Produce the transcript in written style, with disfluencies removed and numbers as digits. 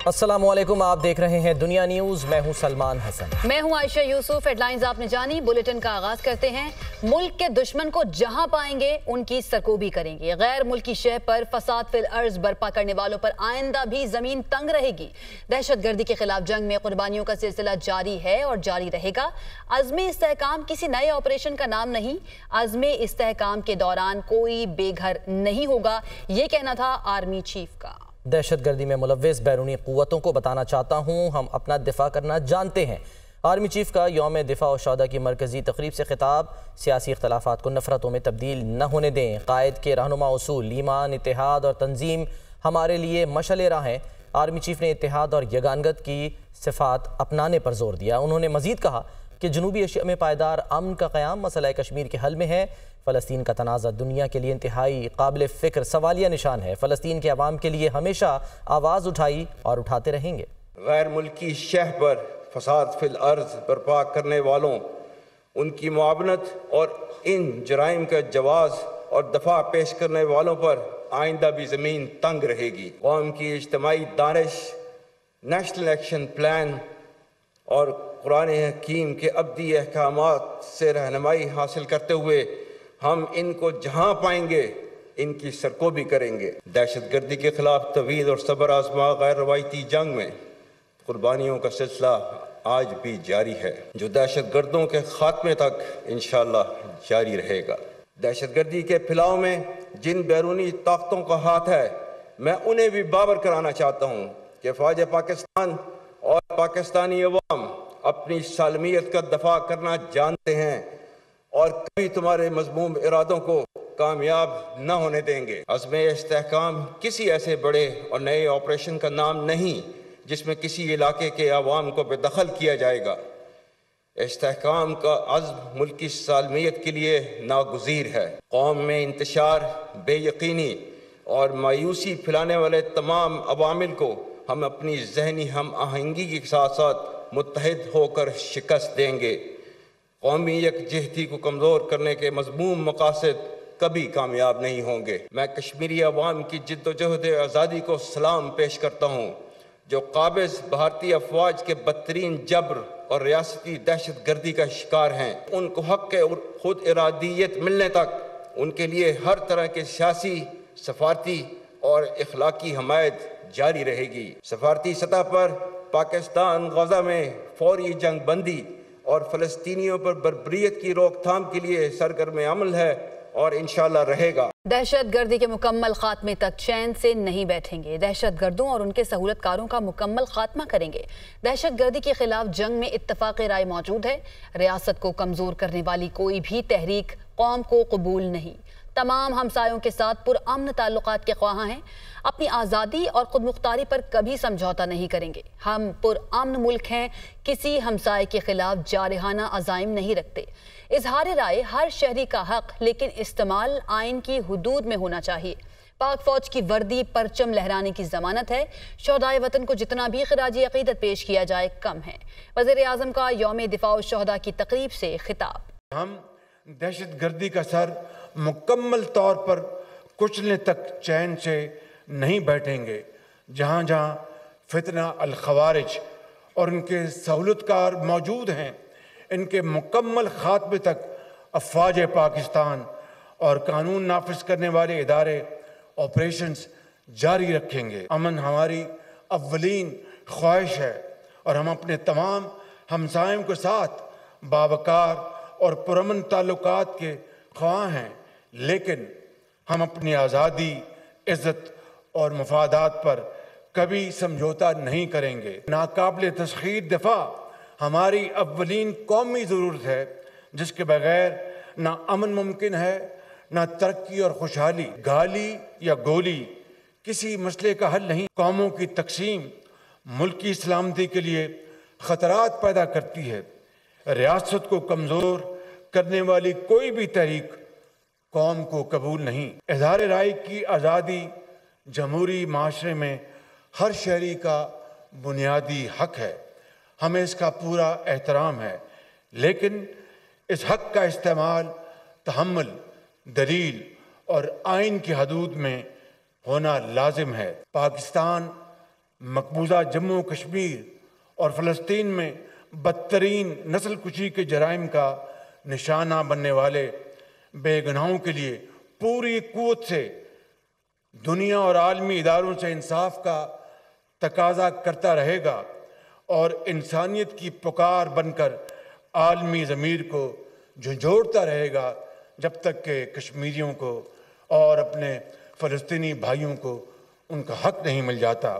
السلام علیکم، آپ دیکھ رہے ہیں دنیا نیوز۔ میں ہوں سلمان حسن۔ میں ہوں عائشہ یوسف۔ ہیڈ لائنز آپ نے جانی، بلیٹن کا آغاز کرتے ہیں۔ ملک کے دشمن کو جہاں پائیں گے ان کی سرکوبی کریں گے۔ غیر ملکی شہ پر فساد فی الارض برپا کرنے والوں پر آئندہ بھی زمین تنگ رہے گی۔ دہشت گردی کے خلاف جنگ میں قربانیوں کا سلسلہ جاری ہے اور جاری رہے گا۔ عزم استحکام کسی نئے آپریشن کا نام نہیں، عزم استحکام کے دوران کوئی بے گھر نہیں ہوگا، یہ کہنا تھا آرمی چیف کا۔ دہشت گردی میں ملوث بیرونی قوتوں کو بتانا چاہتا ہوں، ہم اپنا دفاع کرنا جانتے ہیں۔ آرمی چیف کا یوم دفاع و شہداء کی مرکزی تقریب سے خطاب۔ سیاسی اختلافات کو نفرتوں میں تبدیل نہ ہونے دیں۔ قائد کے رہنما اصول ایمان، اتحاد اور تنظیم ہمارے لیے مشعل راہ ہیں۔ آرمی چیف نے اتحاد اور یگانگت کی صفات اپنانے پر زور دیا۔ انہوں نے مزید کہا کہ جنوبی ایشیا میں پائیدار امن کا قیام مسئلہ کشمیر کے حل میں ہے۔ فلسطین کا تنازع دنیا کے لیے انتہائی قابل فکر سوالیہ نشان ہے۔ فلسطین کے عوام کے لیے ہمیشہ آواز اٹھائی اور اٹھاتے رہیں گے۔ غیر ملکی شہ پر فساد فی الارض برپا کرنے والوں، ان کی معاونت اور ان جرائم کا جواز اور دفاع پیش کرنے والوں پر آئندہ بھی زمین تنگ رہے گی۔ قوم کی اجتماعی دانش، نیشنل ایکشن پلان اور قرآن حکیم کے ابدی احکامات سے رہنمائی حاصل کرتے ہوئے ہم ان کو جہاں پائیں گے ان کی سرکوبی کریں گے۔ دہشت گردی کے خلاف طویل اور صبر آزما غیر روایتی جنگ میں قربانیوں کا سلسلہ آج بھی جاری ہے، جو دہشت گردوں کے خاتمے تک انشاءاللہ جاری رہے گا۔ دہشت گردی کے پھیلاؤ میں جن بیرونی طاقتوں کا ہاتھ ہے، میں انہیں بھی باور کرانا چاہتا ہوں کہ فوج پاکستان اور پاکستانی عوام اپنی سالمیت کا دفاع کرنا جانتے ہیں اور کبھی تمہارے مذموم ارادوں کو کامیاب نہ ہونے دیں گے۔ عزم استحکام کسی ایسے بڑے اور نئے آپریشن کا نام نہیں جس میں کسی علاقے کے عوام کو بے دخل کیا جائے گا۔ استحکام کا عزم ملکی سالمیت کے لیے ناگزیر ہے۔ قوم میں انتشار، بے یقینی اور مایوسی پھیلانے والے تمام عوامل کو ہم اپنی ذہنی ہم آہنگی کے ساتھ ساتھ متحد ہو کر شکست دیں گے۔ قومی یکجہتی کو کمزور کرنے کے مذموم مقاصد کبھی کامیاب نہیں ہوں گے۔ میں کشمیری عوام کی جد و جہد آزادی کو سلام پیش کرتا ہوں، جو قابض بھارتی افواج کے بدترین جبر اور ریاستی دہشت گردی کا شکار ہیں۔ ان کو حق خود ارادیت ملنے تک ان کے لیے ہر طرح کے سیاسی، سفارتی اور اخلاقی حمایت جاری رہے گی۔ سفارتی سطح پر پاکستان غزہ میں فوری جنگ بندی اور فلسطینیوں پر بربریت کی روک تھام کے لیے سرگرم عمل ہے اور انشاءاللہ رہے گا۔ دہشت گردی کے مکمل خاتمے تک چین سے نہیں بیٹھیں گے۔ دہشت گردوں اور ان کے سہولت کاروں کا مکمل خاتمہ کریں گے۔ دہشت گردی کے خلاف جنگ میں اتفاق رائے موجود ہے۔ ریاست کو کمزور کرنے والی کوئی بھی تحریک قوم کو قبول نہیں۔ تمام ہمسایوں کے ساتھ پرامن تعلقات کے خواہاں ہیں۔ اپنی آزادی اور خود مختاری پر کبھی سمجھوتا نہیں کریں گے۔ ہم پرامن ملک ہیں، کسی ہمسائے کے خلاف جارحانہ عزائم نہیں رکھتے۔ اظہار رائے ہر شہری کا حق، لیکن استعمال آئین کی حدود میں ہونا چاہیے۔ پاک فوج کی وردی پرچم لہرانے کی ضمانت ہے۔ شہدائے وطن کو جتنا بھی خراج عقیدت پیش کیا جائے کم ہے۔ وزیر اعظم کا یوم دفاع و شہداء کی تقریب سے خطاب۔ ہم دہشت گردی کا سر مکمل طور پر کچلنے تک چین سے نہیں بیٹھیں گے۔ جہاں جہاں فتنہ الخوارج اور ان کے سہولت کار موجود ہیں، ان کے مکمل خاتمے تک افواج پاکستان اور قانون نافذ کرنے والے ادارے آپریشنز جاری رکھیں گے۔ امن ہماری اولین خواہش ہے اور ہم اپنے تمام ہمسایوں کے ساتھ باوقار اور پرامن تعلقات کے خواہاں ہیں، لیکن ہم اپنی آزادی، عزت اور مفادات پر کبھی سمجھوتا نہیں کریں گے۔ ناقابل تسخیر دفاع ہماری اولین قومی ضرورت ہے، جس کے بغیر نہ امن ممکن ہے، نہ ترقی اور خوشحالی۔ گالی یا گولی کسی مسئلے کا حل نہیں۔ قوموں کی تقسیم ملکی سلامتی کے لیے خطرات پیدا کرتی ہے۔ ریاست کو کمزور کرنے والی کوئی بھی تحریک قوم کو قبول نہیں۔ اظہار رائے کی آزادی جمہوری معاشرے میں ہر شہری کا بنیادی حق ہے۔ ہمیں اس کا پورا احترام ہے، لیکن اس حق کا استعمال تحمل، دلیل اور آئین کی حدود میں ہونا لازم ہے۔ پاکستان مقبوضہ جموں کشمیر اور فلسطین میں بدترین نسل کشی کے جرائم کا نشانہ بننے والے بے گناہوں کے لیے پوری قوت سے دنیا اور عالمی اداروں سے انصاف کا تقاضا کرتا رہے گا اور انسانیت کی پکار بن کر عالمی ضمیر کو جھنجھوڑتا رہے گا جب تک کہ کشمیریوں کو اور اپنے فلسطینی بھائیوں کو ان کا حق نہیں مل جاتا۔